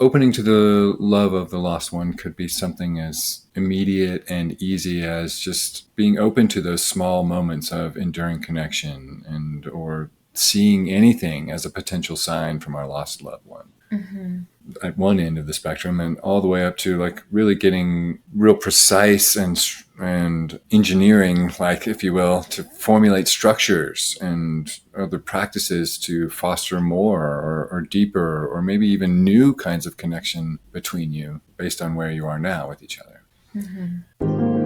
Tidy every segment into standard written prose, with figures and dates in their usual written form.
opening to the love of the lost one could be something as immediate and easy as just being open to those small moments of enduring connection and or seeing anything as a potential sign from our lost loved one. Mm-hmm. At one end of the spectrum, and all the way up to like really getting real precise and engineering, like, if you will, to formulate structures and other practices to foster more or deeper or maybe even new kinds of connection between you based on where you are now with each other. Mm-hmm.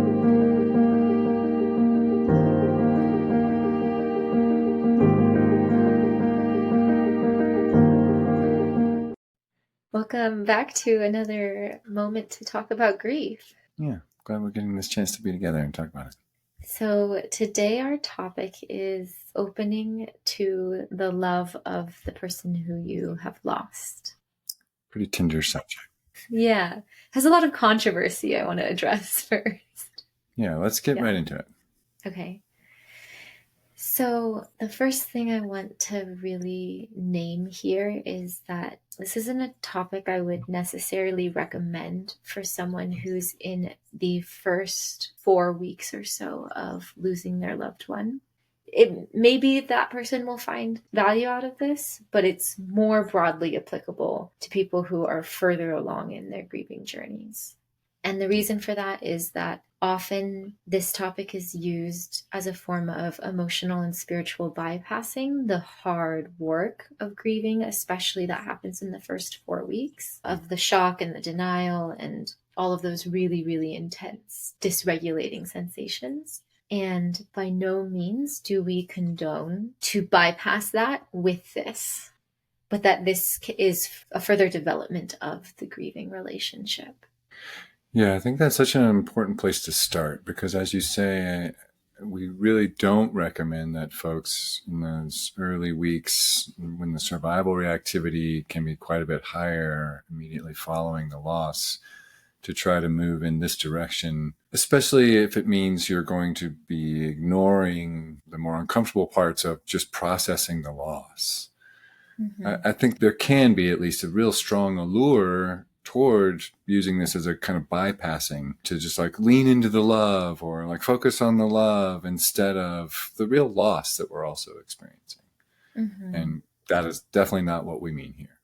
Welcome back to another moment to talk about grief. Yeah, glad we're getting this chance to be together and talk about it. So today our topic is opening to the love of the person who you have lost. Pretty tender subject. Yeah, has a lot of controversy I want to address first. Yeah, let's get right into it. Okay. So the first thing I want to really name here is that this isn't a topic I would necessarily recommend for someone who's in the first 4 weeks or so of losing their loved one. It maybe that person will find value out of this, but it's more broadly applicable to people who are further along in their grieving journeys. And the reason for that is that often this topic is used as a form of emotional and spiritual bypassing the hard work of grieving, especially that happens in the first 4 weeks of the shock and the denial and all of those really, really intense dysregulating sensations. And by no means do we condone to bypass that with this, but that this is a further development of the grieving relationship. Yeah, I think that's such an important place to start because, as you say, we really don't recommend that folks in those early weeks when the survival reactivity can be quite a bit higher immediately following the loss to try to move in this direction, especially if it means you're going to be ignoring the more uncomfortable parts of just processing the loss. Mm-hmm. I think there can be at least a real strong allure toward using this as a kind of bypassing to just like lean into the love or like focus on the love instead of the real loss that we're also experiencing. Mm-hmm. And that is definitely not what we mean here.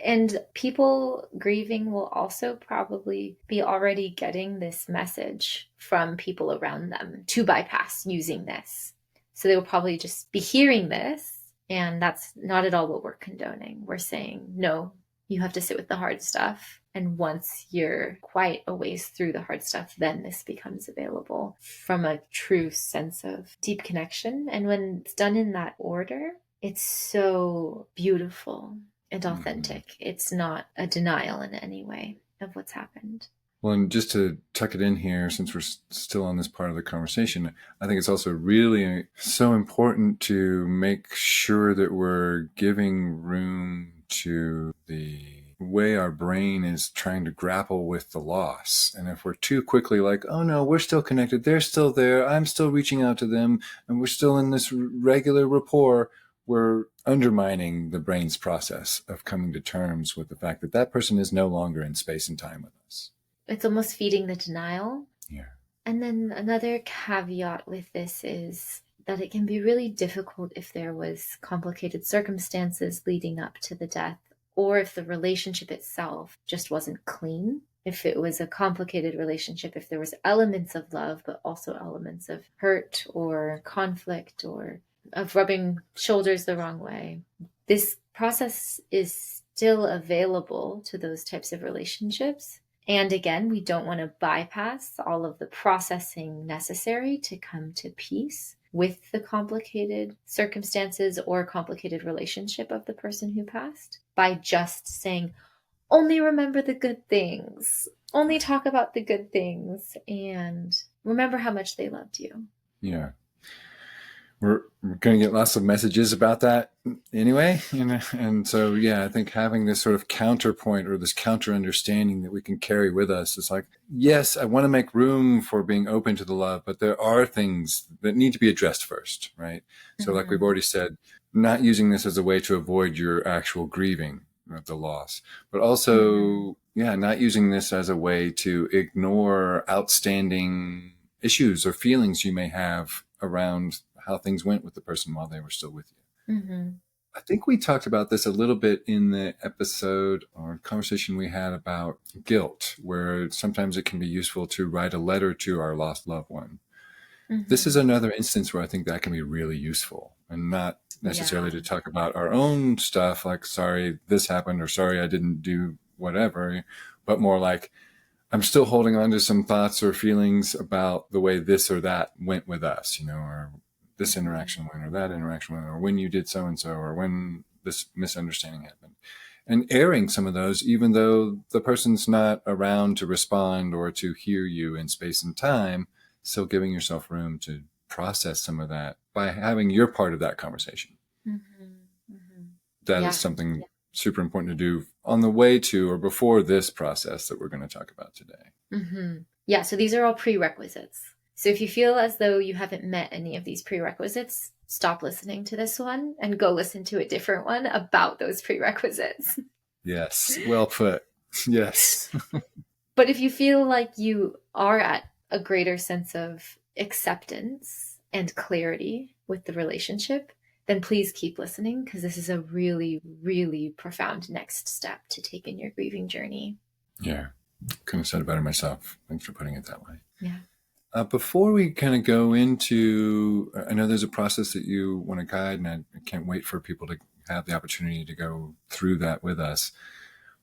And people grieving will also probably be already getting this message from people around them to bypass using this. So they will probably just be hearing this. And that's not at all what we're condoning. We're saying, no, you have to sit with the hard stuff. And once you're quite a ways through the hard stuff, then this becomes available from a true sense of deep connection. And when it's done in that order, it's so beautiful and authentic. Mm-hmm. It's not a denial in any way of what's happened. Well, and just to tuck it in here, since we're still on this part of the conversation, I think it's also really so important to make sure that we're giving room to the way our brain is trying to grapple with the loss. And if we're too quickly like, oh no, we're still connected, they're still there, I'm still reaching out to them, and we're still in this regular rapport, we're undermining the brain's process of coming to terms with the fact that that person is no longer in space and time with us. It's almost feeding the denial. Yeah. And then another caveat with this is that it can be really difficult if there was complicated circumstances leading up to the death, or if the relationship itself just wasn't clean. If it was a complicated relationship, if there was elements of love, but also elements of hurt or conflict or of rubbing shoulders the wrong way. This process is still available to those types of relationships. And again, we don't want to bypass all of the processing necessary to come to peace with the complicated circumstances or complicated relationship of the person who passed by just saying, only remember the good things, only talk about the good things, and remember how much they loved you. Yeah. We're going to get lots of messages about that anyway. And so, yeah, I think having this sort of counterpoint or this counter understanding that we can carry with us is like, yes, I want to make room for being open to the love, but there are things that need to be addressed first, right? So like we've already said, not using this as a way to avoid your actual grieving, the loss, but also, not using this as a way to ignore outstanding issues or feelings you may have around how things went with the person while they were still with you. Mm-hmm. I think we talked about this a little bit in the episode or conversation we had about guilt, where sometimes it can be useful to write a letter to our lost loved one. Mm-hmm. This is another instance where I think that can be really useful, and not necessarily to talk about our own stuff, like, sorry, this happened, or sorry, I didn't do whatever, but more like, I'm still holding on to some thoughts or feelings about the way this or that went with us, or this interaction went, or that interaction went, or when you did so-and-so, or when this misunderstanding happened. And airing some of those, even though the person's not around to respond or to hear you in space and time, still giving yourself room to process some of that by having your part of that conversation. Mm-hmm. Mm-hmm. That is something super important to do on the way to or before this process that we're going to talk about today. Mm-hmm. Yeah, so these are all prerequisites. So if you feel as though you haven't met any of these prerequisites, stop listening to this one and go listen to a different one about those prerequisites. Yes, well put. Yes. But if you feel like you are at a greater sense of acceptance and clarity with the relationship, then please keep listening, because this is a really, really profound next step to take in your grieving journey. Yeah, couldn't have said it better myself. Thanks for putting it that way. Yeah. Before we kind of go into, I know there's a process that you want to guide, and I can't wait for people to have the opportunity to go through that with us.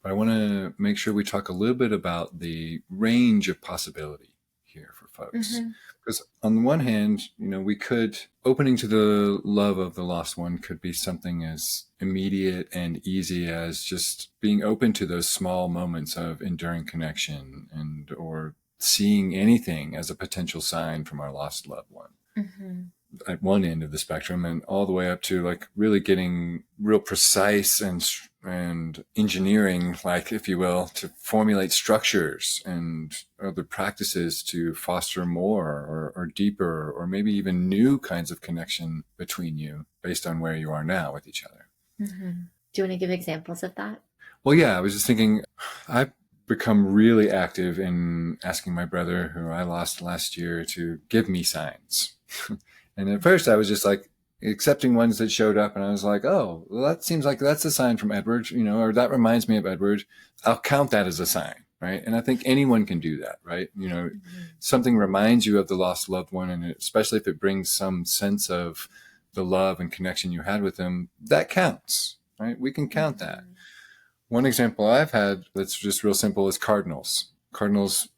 But I want to make sure we talk a little bit about the range of possibility here for folks. Mm-hmm. Because on the one hand, we could, opening to the love of the lost one could be something as immediate and easy as just being open to those small moments of enduring connection, and or seeing anything as a potential sign from our lost loved one. Mm-hmm. At one end of the spectrum, and all the way up to like really getting real precise and engineering, like, if you will, to formulate structures and other practices to foster more or deeper or maybe even new kinds of connection between you based on where you are now with each other. Mm-hmm. Do you want to give examples of that? Well, yeah, I was just thinking, I've become really active in asking my brother, who I lost last year, to give me signs. And at first I was just like accepting ones that showed up, and I was like, oh, well, that seems like that's a sign from Edward, or that reminds me of Edward. I'll count that as a sign, right? And I think anyone can do that, right? Mm-hmm. Something reminds you of the lost loved one, and especially if it brings some sense of the love and connection you had with them, that counts, right? We can count Mm-hmm. that. One example I've had that's just real simple is Cardinals. Cardinals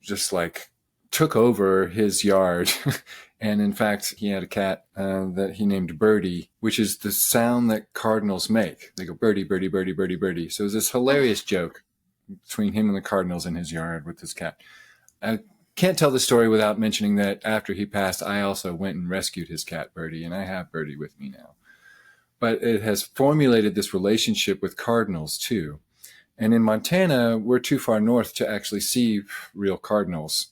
just like took over his yard. And in fact, he had a cat that he named Birdie, which is the sound that cardinals make. They go birdie, birdie, birdie, birdie, birdie. So it was this hilarious joke between him and the cardinals in his yard with his cat. I can't tell the story without mentioning that after he passed, I also went and rescued his cat, Birdie, and I have Birdie with me now. But it has formulated this relationship with cardinals too. And in Montana, we're too far north to actually see real cardinals.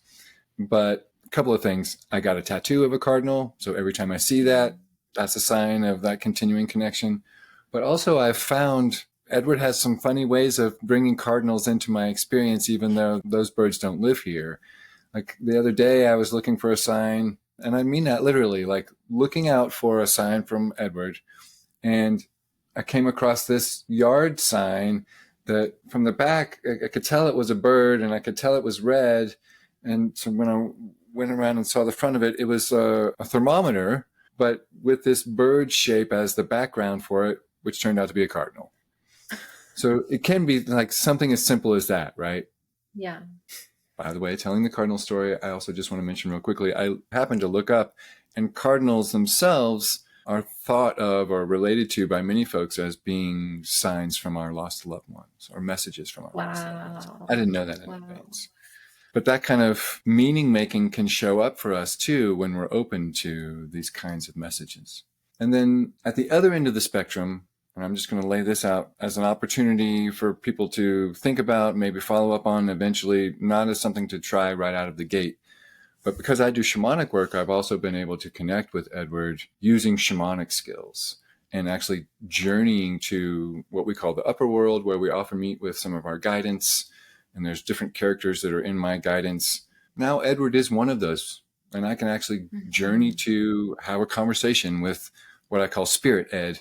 But a couple of things. I got a tattoo of a cardinal, so every time I see that, that's a sign of that continuing connection. But also I've found Edward has some funny ways of bringing cardinals into my experience, even though those birds don't live here. Like the other day, I was looking for a sign, and I mean that literally, like looking out for a sign from Edward. And I came across this yard sign that from the back, I could tell it was a bird, and I could tell it was red. And so when I went around and saw the front of it, it was a thermometer, but with this bird shape as the background for it, which turned out to be a cardinal. So it can be like something as simple as that, right? Yeah. By the way, telling the cardinal story, I also just want to mention real quickly, I happened to look up, and cardinals themselves are thought of or related to by many folks as being signs from our lost loved ones or messages from our lost loved ones. I didn't know that in advance. But that kind of meaning making can show up for us too when we're open to these kinds of messages. And then at the other end of the spectrum, and I'm just going to lay this out as an opportunity for people to think about, maybe follow up on eventually, not as something to try right out of the gate. But because I do shamanic work, I've also been able to connect with Edward using shamanic skills. and actually journeying to what we call the upper world, where we often meet with some of our guidance. And there's different characters that are in my guidance. Now, Edward is one of those. And I can actually journey to have a conversation with what I call Spirit Ed,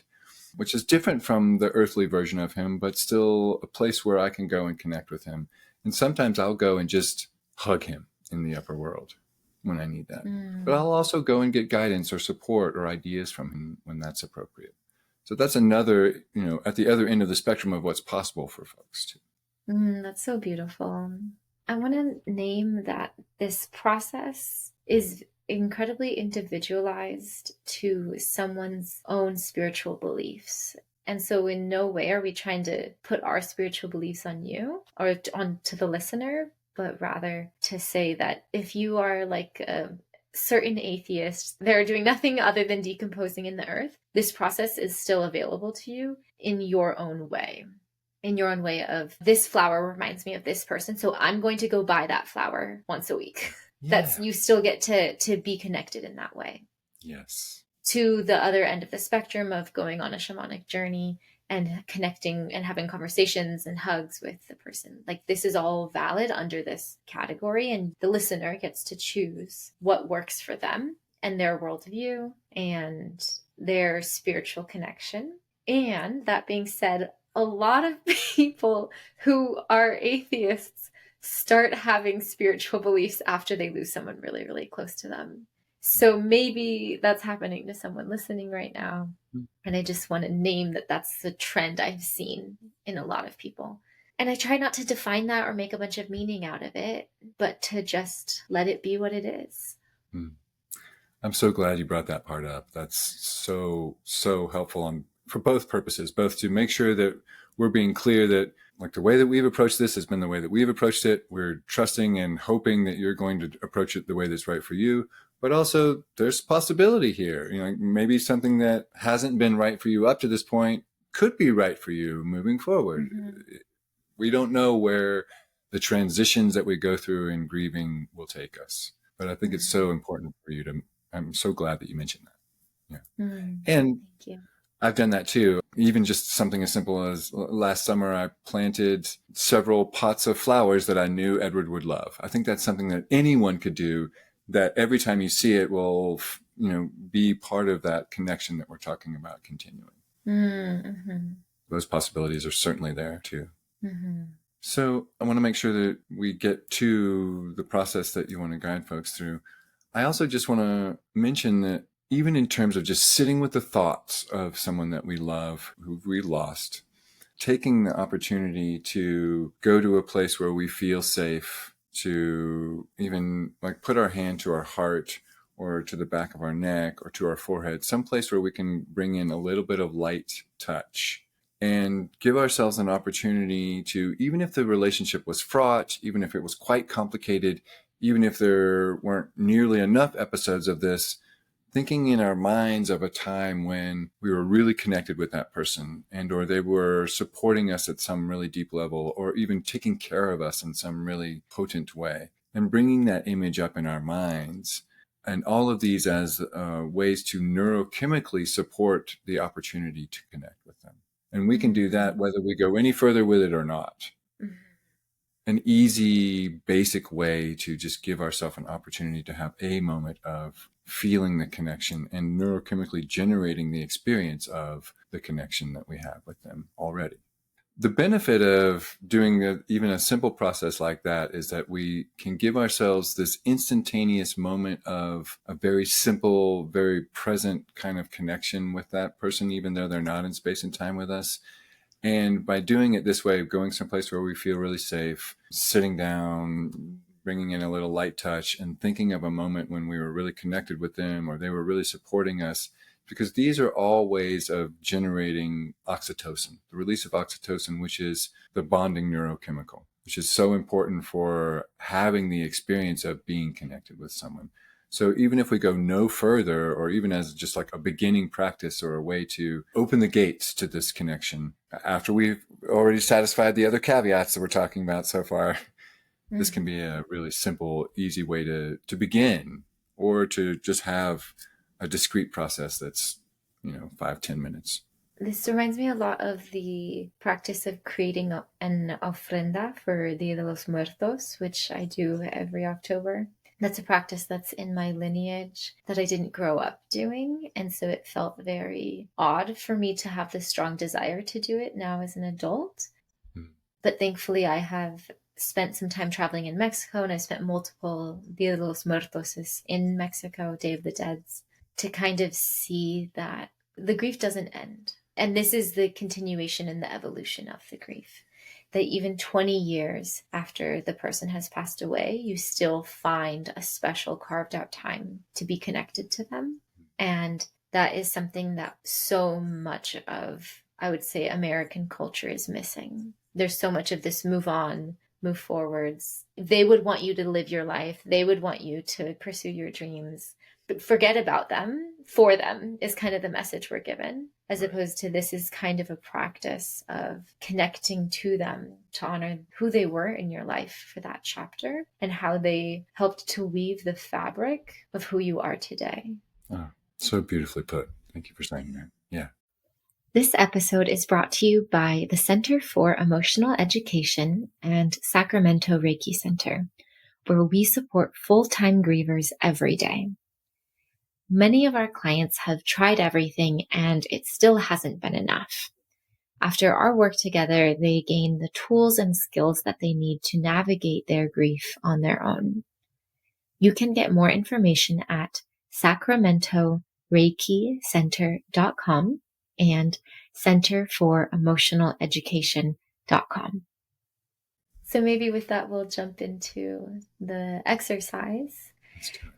which is different from the earthly version of him, but still a place where I can go and connect with him. And sometimes I'll go and just hug him in the upper world when I need that. But I'll also go and get guidance or support or ideas from him when that's appropriate. So that's another, at the other end of the spectrum of what's possible for folks too. That's so beautiful. I want to name that this process is incredibly individualized to someone's own spiritual beliefs. And so in no way are we trying to put our spiritual beliefs on you or onto the listener, but rather to say that if you are like a certain atheist, they're doing nothing other than decomposing in the earth, this process is still available to you in your own way. In your own way of, this flower reminds me of this person, so I'm going to go buy that flower once a week. Yeah. That's, you still get to be connected in that way. Yes. To the other end of the spectrum of going on a shamanic journey and connecting and having conversations and hugs with the person. Like, this is all valid under this category, and the listener gets to choose what works for them and their worldview and their spiritual connection. And that being said, a lot of people who are atheists start having spiritual beliefs after they lose someone really, really close to them. So maybe that's happening to someone listening right now. And I just want to name that that's the trend I've seen in a lot of people. And I try not to define that or make a bunch of meaning out of it, but to just let it be what it is. I'm so glad you brought that part up. That's so helpful for both purposes, both to make sure that we're being clear that like the way that we've approached this has been the way that we've approached it. We're trusting and hoping that you're going to approach it the way that's right for you. But also there's possibility here. Maybe something that hasn't been right for you up to this point could be right for you moving forward. We don't know where the transitions that we go through in grieving will take us. But I think it's so important for you I'm so glad that you mentioned that. Yeah. And thank you. I've done that too. Even just something as simple as last summer, I planted several pots of flowers that I knew Edward would love. I think that's something that anyone could do, that every time you see it will, be part of that connection that we're talking about continuing. Those possibilities are certainly there too. So I want to make sure that we get to the process that you want to guide folks through. I also just want to mention that even in terms of just sitting with the thoughts of someone that we love, who we lost, taking the opportunity to go to a place where we feel safe, to even like put our hand to our heart or to the back of our neck or to our forehead, someplace where we can bring in a little bit of light touch and give ourselves an opportunity to, even if the relationship was fraught, even if it was quite complicated, even if there weren't nearly enough episodes of this, thinking in our minds of a time when we were really connected with that person or they were supporting us at some really deep level or even taking care of us in some really potent way, and bringing that image up in our minds. And all of these as ways to neurochemically support the opportunity to connect with them. And we can do that whether we go any further with it or not. An easy, basic way to just give ourselves an opportunity to have a moment of feeling the connection and neurochemically generating the experience of the connection that we have with them already. The benefit of doing even a simple process like that is that we can give ourselves this instantaneous moment of a very simple, very present kind of connection with that person, even though they're not in space and time with us. And by doing it this way, going someplace where we feel really safe, sitting down, bringing in a little light touch and thinking of a moment when we were really connected with them or they were really supporting us, because these are all ways of generating oxytocin, the release of oxytocin, which is the bonding neurochemical, which is so important for having the experience of being connected with someone. So even if we go no further, or even as just like a beginning practice or a way to open the gates to this connection, after we've already satisfied the other caveats that we're talking about so far, this can be a really simple, easy way to begin, or to just have a discrete process that's 5-10 minutes. This reminds me a lot of the practice of creating an ofrenda for Dia de los Muertos, which I do every October. That's a practice that's in my lineage that I didn't grow up doing. And so it felt very odd for me to have this strong desire to do it now as an adult. But thankfully, I have spent some time traveling in Mexico, and I spent multiple Dia de los Muertos in Mexico, Day of the Dead's, to kind of see that the grief doesn't end. And this is the continuation and the evolution of the grief. That even 20 years after the person has passed away, you still find a special carved out time to be connected to them. And that is something that so much of, I would say, American culture is missing. There's so much of this move on, move forwards. They would want you to live your life. They would want you to pursue your dreams. But forget about them. For them is kind of the message we're given, as opposed to this is kind of a practice of connecting to them to honor who they were in your life for that chapter and how they helped to weave the fabric of who you are today. Oh, so beautifully put. Thank you for saying that. Yeah. This episode is brought to you by the Center for Emotional Education and Sacramento Reiki Center, where we support full-time grievers every day. Many of our clients have tried everything and it still hasn't been enough. After our work together, they gain the tools and skills that they need to navigate their grief on their own. You can get more information at sacramentoreikicenter.com and centerforoemotionaleducation.com. So maybe with that, we'll jump into the exercise. Let's do it.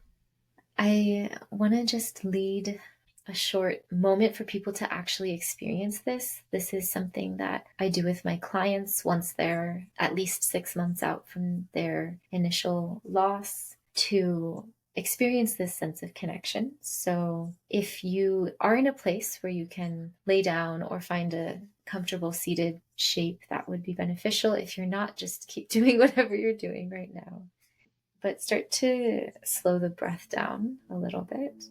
I want to just lead a short moment for people to actually experience this. This is something that I do with my clients once they're at least 6 months out from their initial loss, to experience this sense of connection. So if you are in a place where you can lay down or find a comfortable seated shape, that would be beneficial. If you're not, just keep doing whatever you're doing right now. But start to slow the breath down a little bit.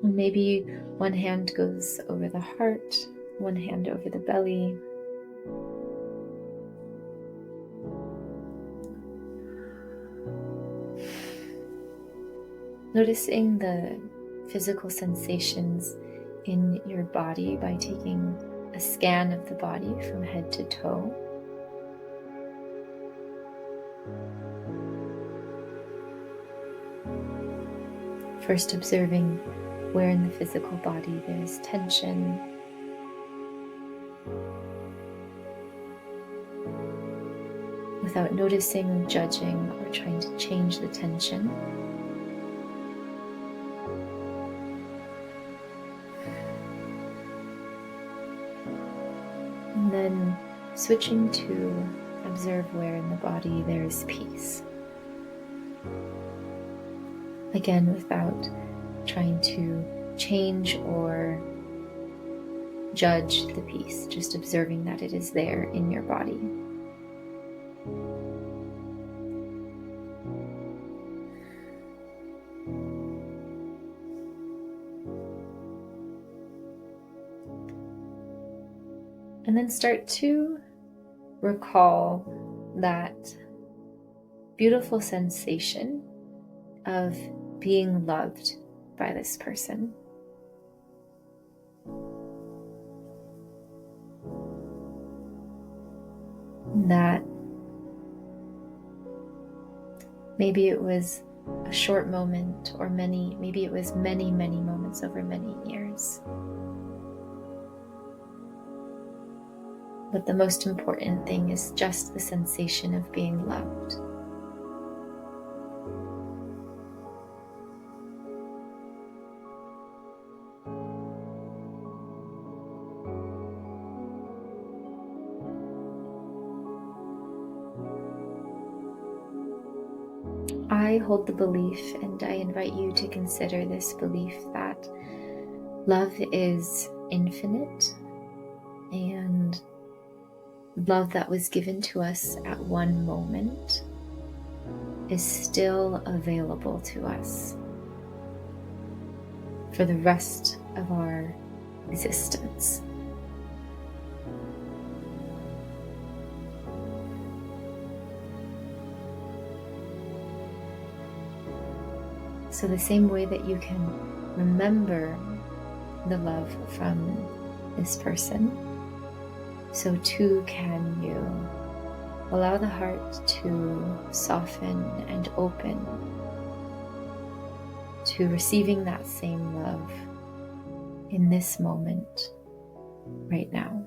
And maybe one hand goes over the heart, one hand over the belly. Noticing the physical sensations in your body by taking a scan of the body from head to toe. First observing where in the physical body there's tension. Without noticing, judging, or trying to change the tension. And then switching to observe where in the body there is peace. Again, without trying to change or judge the peace, just observing that it is there in your body. And then start to recall that beautiful sensation of being loved by this person. That maybe it was a short moment or maybe it was many moments over many years. But the most important thing is just the sensation of being loved. I hold the belief, and I invite you to consider this belief, that love is infinite, and love that was given to us at one moment is still available to us for the rest of our existence. So the same way that you can remember the love from this person, so too can you allow the heart to soften and open to receiving that same love in this moment, right now.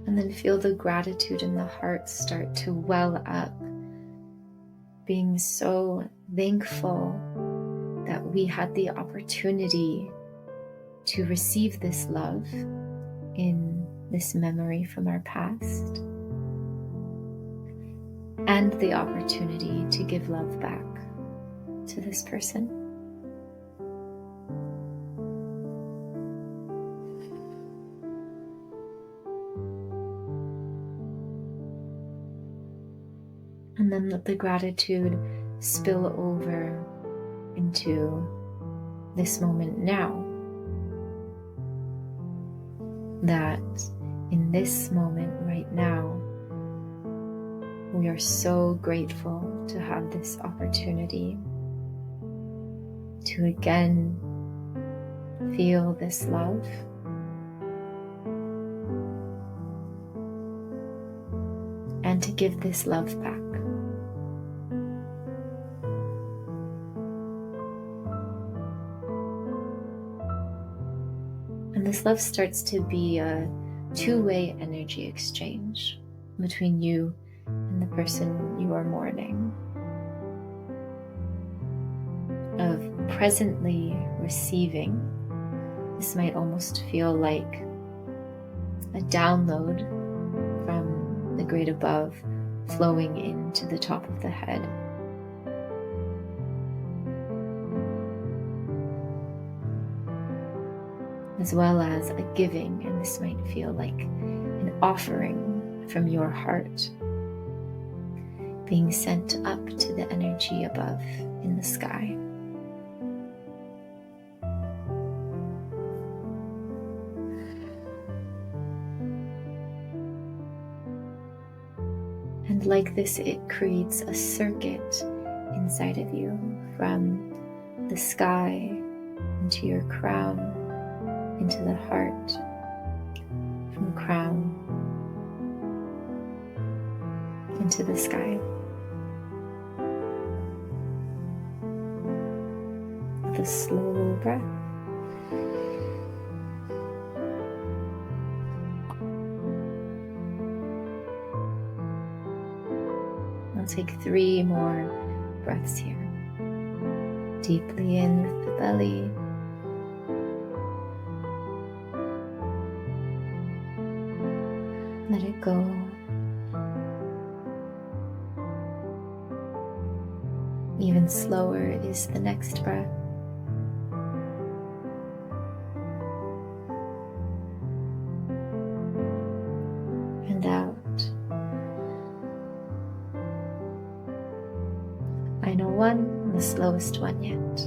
And then feel the gratitude in the heart start to well up, being so thankful that we had the opportunity to receive this love in this memory from our past, and the opportunity to give love back to this person. And then let the gratitude spill over into this moment now. That in this moment right now, we are so grateful to have this opportunity to again feel this love. And to give this love back. And this love starts to be a two-way energy exchange between you and the person you are mourning, of presently receiving. This might almost feel like a download from the great above flowing into the top of the head. As well as a giving, and this might feel like an offering from your heart being sent up to the energy above in the sky. And like this, it creates a circuit inside of you from the sky into your crown, into the heart, from crown into the sky. With a slow breath. I'll take 3 more breaths here. Deeply in with the belly. Let it go. Even slower is the next breath. And out. Final one, the slowest one yet.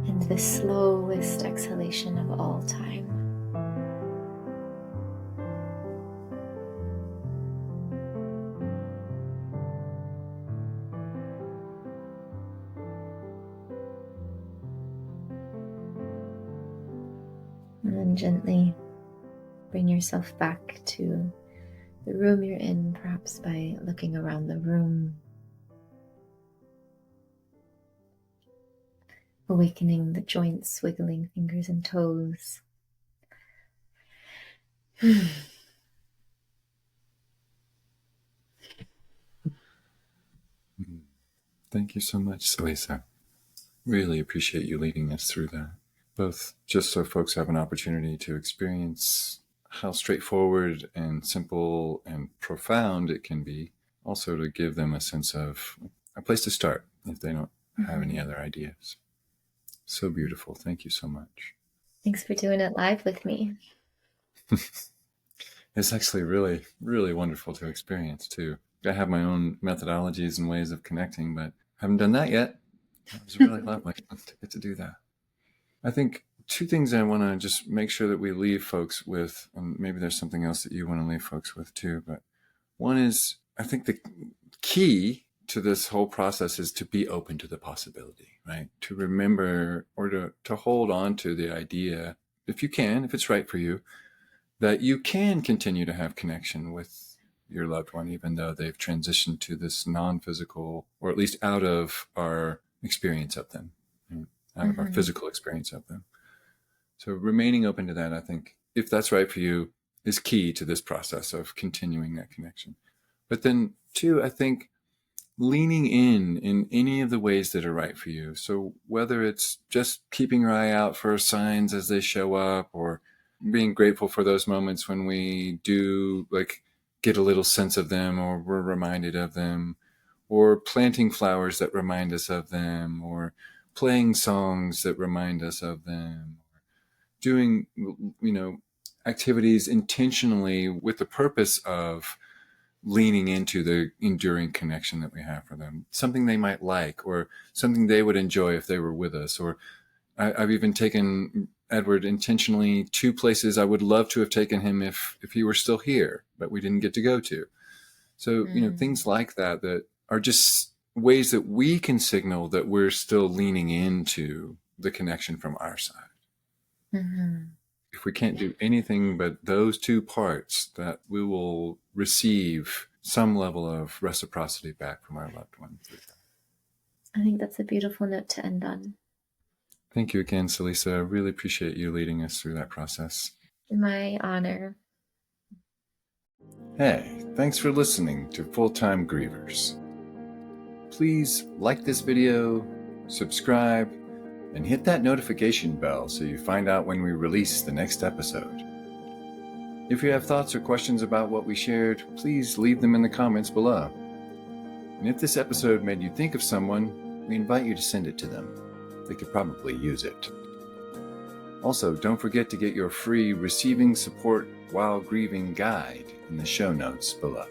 And the slowest exhalation of all time. And then gently bring yourself back to the room you're in, perhaps by looking around the room, awakening the joints, wiggling fingers and toes. Thank you so much, Selysa. Really appreciate you leading us through that. Both just so folks have an opportunity to experience how straightforward and simple and profound it can be, also to give them a sense of a place to start if they don't have any other ideas. So beautiful. Thank you so much. Thanks for doing it live with me. It's actually really, really wonderful to experience too. I have my own methodologies and ways of connecting, but haven't done that yet. It was really lovely to get to do that. I think two things I want to just make sure that we leave folks with, and maybe there's something else that you want to leave folks with too, but one is, I think the key to this whole process is to be open to the possibility, right? To remember or to hold on to the idea, if you can, if it's right for you, that you can continue to have connection with your loved one, even though they've transitioned to this non-physical, or at least out of our experience of them, right? Out of our physical experience of them. So remaining open to that, I think, if that's right for you, is key to this process of continuing that connection. But then two, I think leaning in any of the ways that are right for you. So whether it's just keeping your eye out for signs as they show up, or being grateful for those moments when we do like get a little sense of them, or we're reminded of them, or planting flowers that remind us of them, or playing songs that remind us of them, or doing, activities intentionally with the purpose of leaning into the enduring connection that we have for them, something they might like, or something they would enjoy if they were with us. Or I've even taken Edward intentionally to places I would love to have taken him if he were still here, but we didn't get to go to. So, things like that, that are just ways that we can signal that we're still leaning into the connection from our side. If we can't do anything but those two parts, that we will receive some level of reciprocity back from our loved one. I think that's a beautiful note to end on. Thank you again, Selysa. I really appreciate you leading us through that process. My honor. Hey, thanks for listening to Full-Time Grievers. Please like this video, subscribe, and hit that notification bell so you find out when we release the next episode. If you have thoughts or questions about what we shared, please leave them in the comments below. And if this episode made you think of someone, we invite you to send it to them. They could probably use it. Also, don't forget to get your free Receiving Support While Grieving guide in the show notes below.